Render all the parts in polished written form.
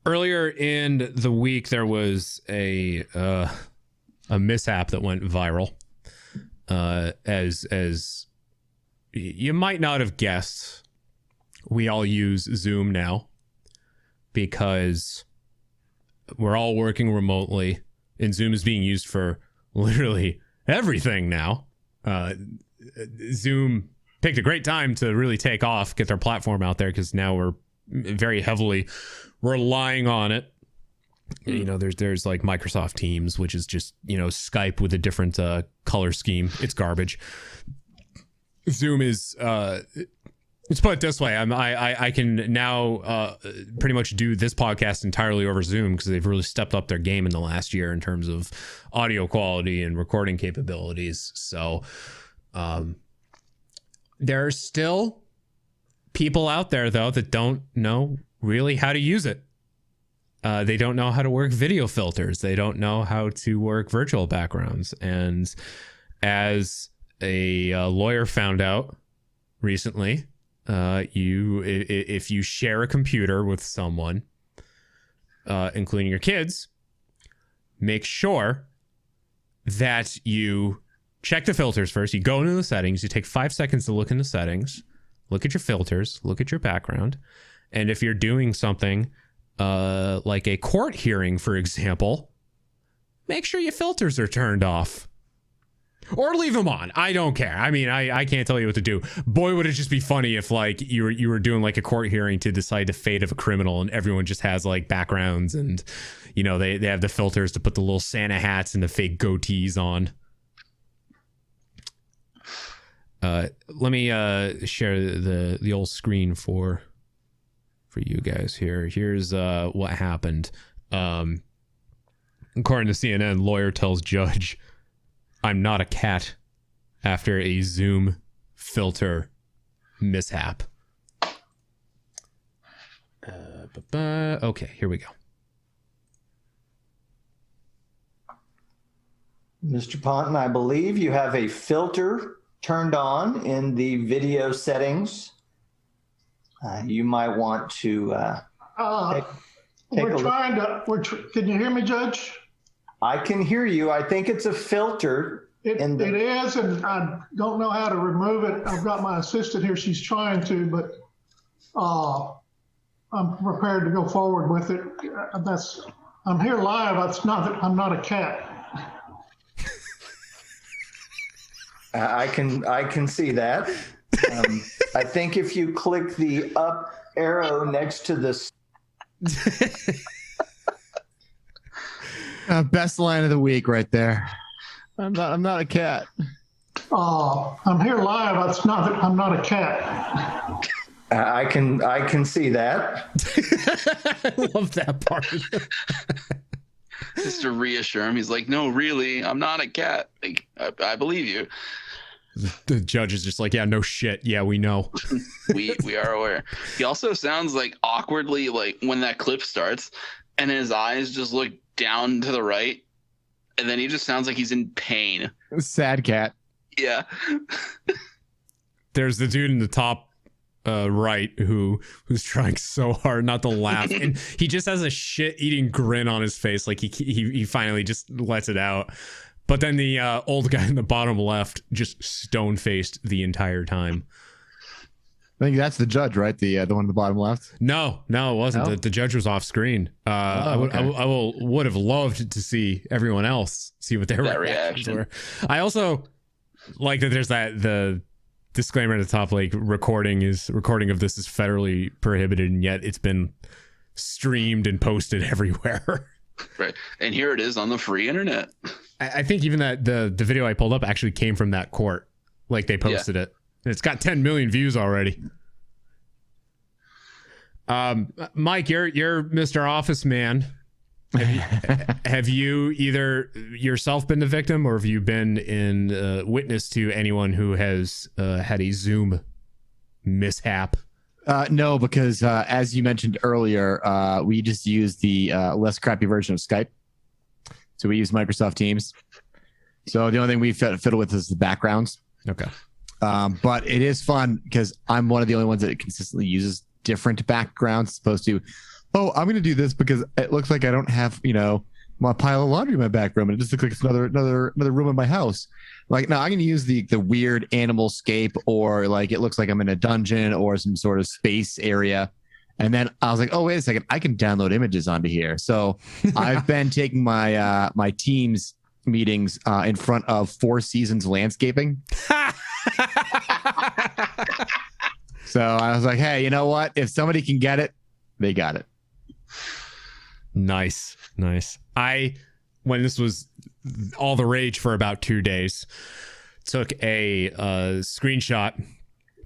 Earlier in the week, there was a mishap that went viral. As you might not have guessed, we all use Zoom now because we're all working remotely, and Zoom is being used for literally everything now. Zoom picked a great time to really take off, get their platform out there, because now we're very heavily relying on it. You know, there's like Microsoft Teams, which is just, you know, Skype with a different color scheme. It's garbage. Zoom is let's put it this way. I can now pretty much do this podcast entirely over Zoom because they've really stepped up their game in the last year in terms of audio quality and recording capabilities. So there are still people out there, though, that don't know really how to use it. They don't know how to work video filters. They don't know how to work virtual backgrounds. And as a lawyer found out recently, if you share a computer with someone, including your kids, make sure that you check the filters first. You go into the settings. You take 5 seconds to look in the settings, look at your filters, look at your background. And if you're doing something like a court hearing, for example, make sure your filters are turned off. Or leave them on. I don't care. I mean, I can't tell you what to do. Boy, would it just be funny if like you were doing like a court hearing to decide the fate of a criminal, and everyone just has like backgrounds, and you know they have the filters to put the little Santa hats and the fake goatees on. Let me share the old screen for you guys here. Here's what happened. According to CNN, lawyer tells judge, "I'm not a cat," after a Zoom filter mishap. Okay, here we go. Mr. Ponton, I believe you have a filter turned on in the video settings. You might want to take a look. Can you hear me, Judge? I can hear you. I think it's a filter. It is, and I don't know how to remove it. I've got my assistant here. She's trying to, but I'm prepared to go forward with it. I'm here live. It's not that I'm not a cat. I can see that. I think if you click the up arrow next to this. Best line of the week right there. I'm not a cat. I'm here live. It's not that I'm not a cat. I can see that. I love that part. Just to reassure him, he's like, "No, really, I'm not a cat. Like, I believe you." The judge is just like, "Yeah, no shit. Yeah, we know." we are aware. He also sounds like awkwardly, like when that clip starts, and his eyes just look down to the right, and then he just sounds like he's in pain. Sad cat. Yeah. There's the dude in the top right who's trying so hard not to laugh, and he just has a shit-eating grin on his face, like he finally just lets it out. But then the old guy in the bottom left just stone-faced the entire time. I think that's the judge, right? The one in the bottom left. No, it wasn't. No? The judge was off screen. I would have loved to see everyone else see what their reactions were. I also like that there's the disclaimer at the top, like recording of this is federally prohibited, and yet it's been streamed and posted everywhere. Right, and here it is on the free internet. I think even that the video I pulled up actually came from that court. Like they posted it. It's got 10 million views already. Mike, you're Mr. Office Man. Have you either yourself been the victim, or have you been in witness to anyone who has had a Zoom mishap? No, because as you mentioned earlier, we just use the less crappy version of Skype. So we use Microsoft Teams. So the only thing we fiddle with is the backgrounds. Okay. But it is fun because I'm one of the only ones that consistently uses different backgrounds, as opposed to oh, I'm going to do this because it looks like I don't have, my pile of laundry in my back room. And it just looks like it's another room in my house. Like, no, I'm going to use the weird animal scape, or like it looks like I'm in a dungeon or some sort of space area. And then I was like, oh, wait a second, I can download images onto here. So I've been taking my team's meetings in front of Four Seasons landscaping. So I was like, hey, you know what? If somebody can get it, they got it. Nice. When this was all the rage for about 2 days, took a screenshot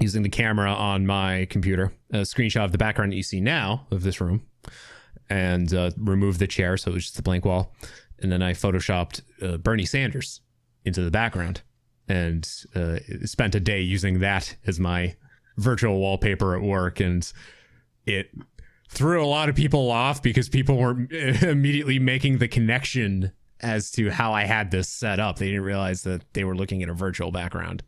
using the camera on my computer, a screenshot of the background that you see now of this room, and removed the chair, so it was just a blank wall. And then I photoshopped Bernie Sanders into the background, and spent a day using that as my virtual wallpaper at work. And it threw a lot of people off because people were immediately making the connection as to how I had this set up. They didn't realize that they were looking at a virtual background.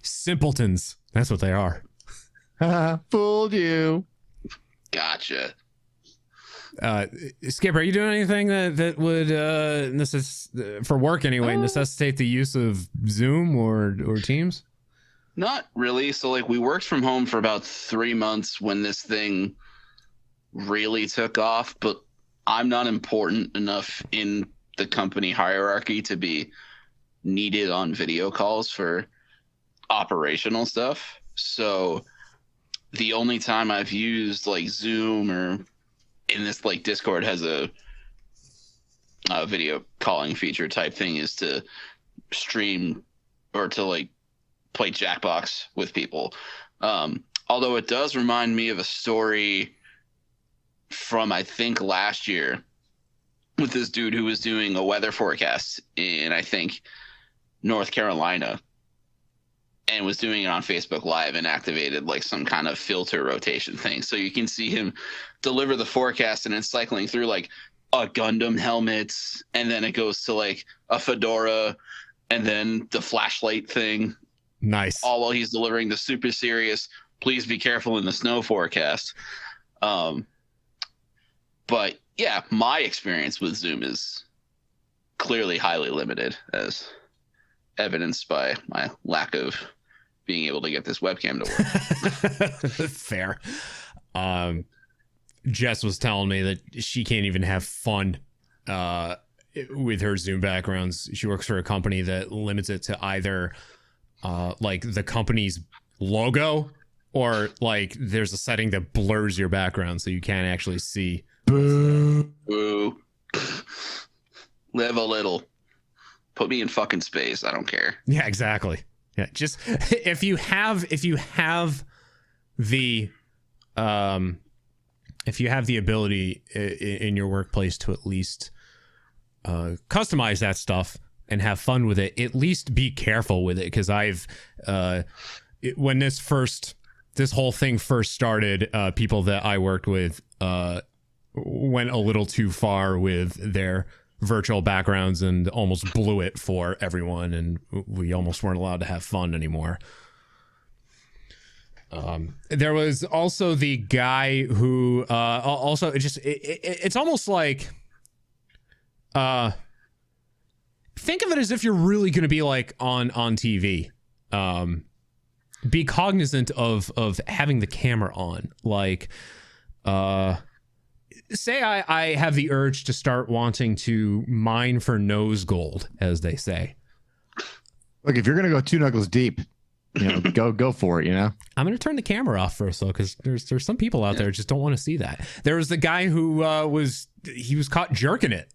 Simpletons. That's what they are. Fooled you. Gotcha. Skip, are you doing anything that would for work anyway, necessitate the use of Zoom or Teams? Not really. So like we worked from home for about 3 months when this thing really took off, but I'm not important enough in the company hierarchy to be needed on video calls for operational stuff. So the only time I've used like Zoom, or in this like Discord has a video calling feature type thing, is to stream or to like play Jackbox with people. Although it does remind me of a story from I think last year with this dude who was doing a weather forecast in I think North Carolina, and was doing it on Facebook Live and activated like some kind of filter rotation thing. So you can see him deliver the forecast and it's cycling through like a Gundam helmets, and then it goes to like a fedora, and then the flashlight thing. Nice. All while he's delivering the super serious, please be careful in the snow forecast. But yeah, my experience with Zoom is clearly highly limited, as evidenced by my lack of being able to get this webcam to work. Fair. Jess was telling me that she can't even have fun with her Zoom backgrounds. She works for a company that limits it to either like the company's logo, or like there's a setting that blurs your background so you can't actually see. Boo. Boo. Live a little. Put me in fucking space. I don't care. Yeah, exactly. Yeah, just if you have the ability in your workplace to at least customize that stuff and have fun with it, at least be careful with it. Because when this whole thing first started, people that I worked with went a little too far with their virtual backgrounds and almost blew it for everyone, and we almost weren't allowed to have fun anymore. There was also the guy who also it's almost like think of it as if you're really going to be like on TV. Be cognizant of having the camera on. Like say I have the urge to start wanting to mine for nose gold, as they say. Look, if you're gonna go 2 knuckles deep, go for it. I'm gonna turn the camera off first, though, because there's some people out there who just don't want to see that. There was the guy who was caught jerking it.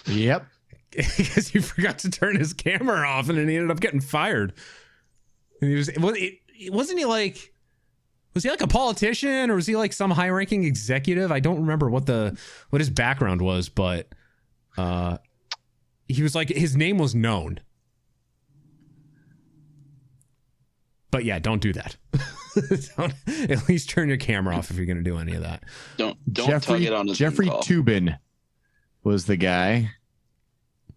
Yep. Because he forgot to turn his camera off, and then he ended up getting fired. And wasn't he like? Was he like a politician, or was he like some high-ranking executive? I don't remember what his background was, but he was like, his name was known. But yeah, don't do that. At least turn your camera off if you're going to do any of that. Don't tug it on his Jeffrey call. Toobin was the guy.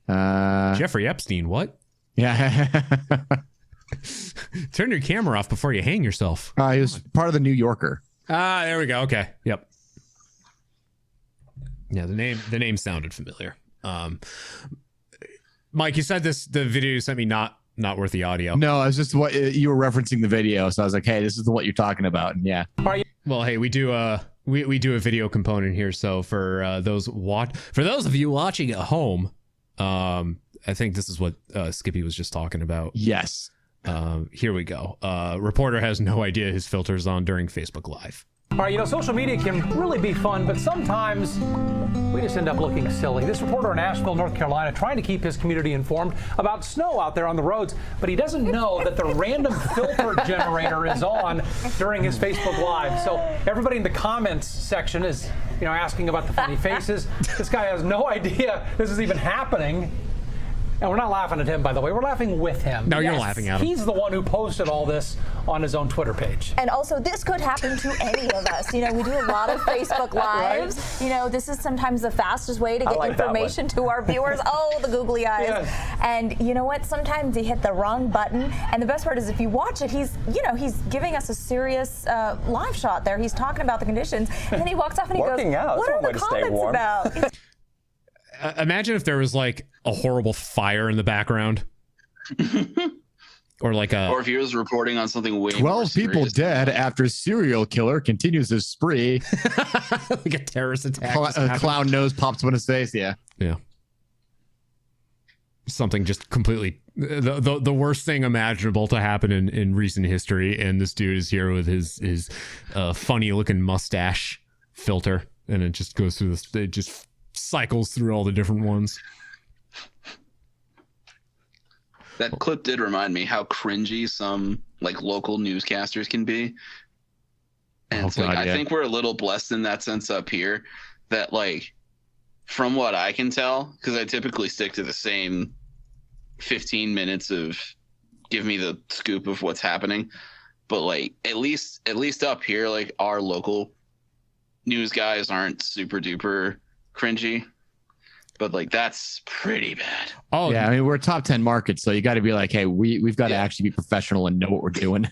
Jeffrey Epstein, what? Yeah. Turn your camera off before you hang yourself. He was part of the New Yorker. There we go. Okay. Yep. Yeah, the name sounded familiar. Mike, you said the video you sent me not worth the audio. No, it's just what you were referencing the video, so I was like, hey, this is what you're talking about, and yeah. Well, hey, we do a video component here, so for those of you watching at home, I think this is what Skippy was just talking about. Yes. Here we go. Reporter has no idea his filter's on during Facebook Live. All right, social media can really be fun, but sometimes we just end up looking silly. This reporter in Asheville, North Carolina, trying to keep his community informed about snow out there on the roads, but he doesn't know that the random filter generator is on during his Facebook Live. So everybody in the comments section is, asking about the funny faces. This guy has no idea this is even happening. And we're not laughing at him, by the way. We're laughing with him. No, you're laughing at him. He's the one who posted all this on his own Twitter page. And also, this could happen to any of us. We do a lot of Facebook Lives. Right? This is sometimes the fastest way to get information to our viewers. Oh, the googly eyes. Yes. And you know what? Sometimes you hit the wrong button. And the best part is if you watch it, he's giving us a serious live shot there. He's talking about the conditions. And then he walks off and he goes, what are the comments about? Imagine if there was like a horrible fire in the background. Or if he was reporting on something way 12 people dead after serial killer continues his spree. Like a terrorist attack. A clown nose pops up in his face. Yeah. Something just completely the worst thing imaginable to happen in recent history, and this dude is here with his funny looking mustache filter, and it just goes through this. It just cycles through all the different ones. That clip did remind me how cringy some local newscasters can be. And I think we're a little blessed in that sense up here that from what I can tell, because I typically stick to the same 15 minutes of give me the scoop of what's happening. But at least up here, our local news guys aren't super duper cringy. But that's pretty bad. Oh yeah, I mean we're a top 10 market, so you got to be hey, we've got to actually be professional and know what we're doing.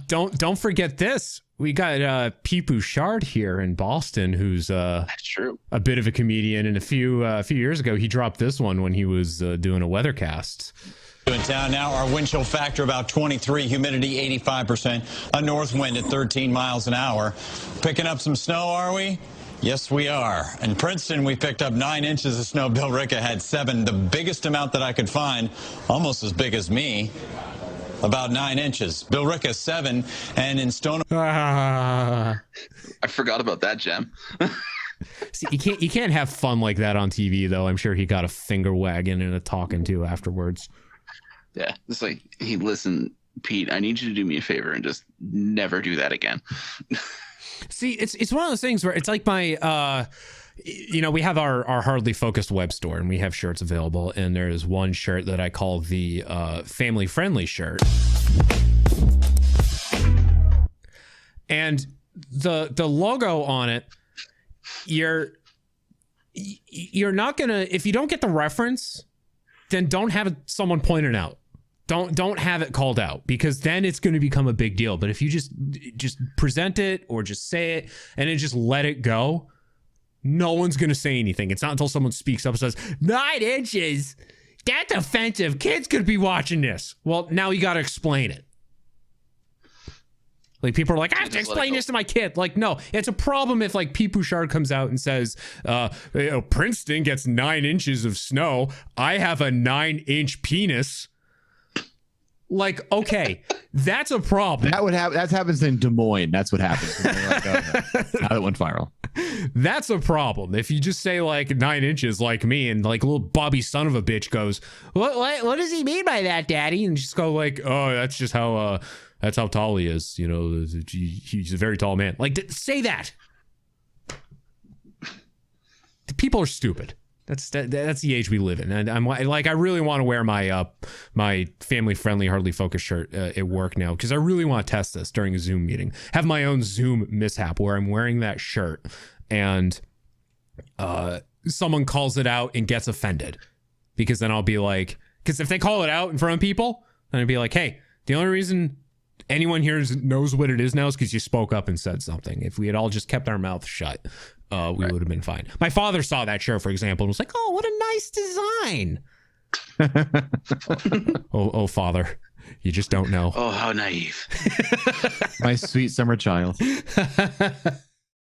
Don't forget this. We got Pete Bouchard here in Boston, who's that's true, a bit of a comedian. And a few years ago, he dropped this one when he was doing a weathercast. In town now, our wind chill factor about 23, humidity 85%, a north wind at 13 miles an hour. Picking up some snow, are we? Yes, we are. In Princeton, we picked up 9 inches of snow. Bill Ricca had 7, the biggest amount that I could find, almost as big as me, about 9 inches. Bill Ricca 7, and in Stone. I forgot about that, Jem. See, you can't have fun like that on TV, though. I'm sure he got a finger wagging and a talking to afterwards. Yeah, it's hey, listen, Pete, I need you to do me a favor and just never do that again. See, it's one of those things where it's like my, we have our Hardly Focused web store, and we have shirts available. And there is one shirt that I call the family friendly shirt. And the logo on it, you're not gonna, if you don't get the reference, then don't have someone point it out. Don't have it called out, because then it's going to become a big deal. But if you just present it or just say it and then just let it go, no one's going to say anything. It's not until someone speaks up and says 9 inches, that's offensive, kids could be watching this. Well, now you got to explain it. People are like, I have to explain this to my kid. No, it's a problem if Pete Bouchard comes out and says, Princeton gets 9 inches of snow. I have a 9-inch penis. Okay, that's a problem. That happens in Des Moines. That's what happens. Now that went viral. That's a problem. If you just say 9 inches like me, and little Bobby son of a bitch goes, what does he mean by that, Daddy? And just go oh, that's just how that's how tall he is. He's a very tall man. Say that. The people are stupid. That's the age we live in, and I'm I really want to wear my my family friendly Hardly Focused shirt at work now, because I really want to test this during a Zoom meeting. Have my own Zoom mishap where I'm wearing that shirt and someone calls it out and gets offended, because then I'll be because if they call it out in front of people, then I'd be hey, the only reason anyone here knows what it is now is because you spoke up and said something. If we had all just kept our mouth shut, we would have been fine. My father saw that shirt, for example, and was like, "Oh, what a nice design." oh, father, you just don't know. Oh, how naive. My sweet summer child.